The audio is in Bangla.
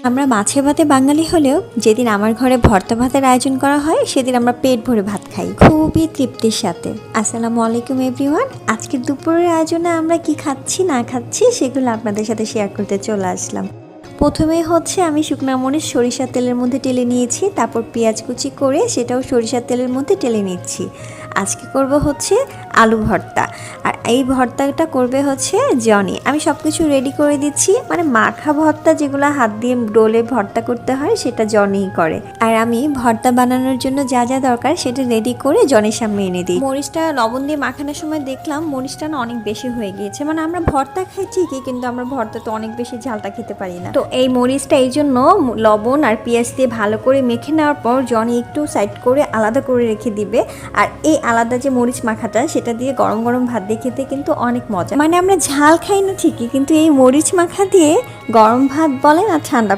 আমরা মাছে ভাতে বাঙালি হলেও যেদিন আমার ঘরে ভর্তা ভাতের আয়োজন করা হয় সেদিন আমরা পেট ভরে ভাত খাই খুবই তৃপ্তির সাথে। আসসালামু আলাইকুম এভরিওয়ান। আজকে দুপুরের আয়োজনে আমরা কি খাচ্ছি না খাচ্ছি সেগুলো আপনাদের সাথে শেয়ার করতে চলে আসলাম। প্রথমে হচ্ছে আমি শুকনো মরিচ সরিষার তেলের মধ্যে টেলে নিয়েছি, তারপর পেঁয়াজ কুচি করে সেটাও সরিষার তেলের মধ্যে টেলে নিচ্ছি। আজকে করব হচ্ছে আলু ভর্তা, আর এই ভর্তাটা করবে হচ্ছে জনি। আমি সব কিছু রেডি করে দিচ্ছি, মানে মাখা ভর্তা যেগুলো হাত দিয়ে ডোলে ভর্তা করতে হয় সেটা জনিই করে, আর আমি ভর্তা বানানোর জন্য যা যা দরকার সেটা রেডি করে জনের সামনে এনে দিই। মরিচটা লবণ দিয়ে মাখানোর সময় দেখলাম মরিচটা না অনেক বেশি হয়ে গিয়েছে, মানে আমরা ভর্তা খাই ঠিকই কিন্তু আমরা ভর্তা তো অনেক বেশি ঝালটা খেতে পারি না। তো এই মরিচটা এই জন্য লবণ আর পেঁয়াজ দিয়ে ভালো করে মেখে নেওয়ার পর জনি একটু সাইড করে আলাদা করে রেখে দিবে। আর এই আলাদা যে মরিচ মাখাটা সেটা দিয়ে গরম গরম ভাত দিয়ে খেতে কিন্তু অনেক মজা। মানে আমরা ঝাল খাই না ঠিকই, কিন্তু এই মরিচ মাখা দিয়ে গরম ভাত বলেন আর ঠান্ডা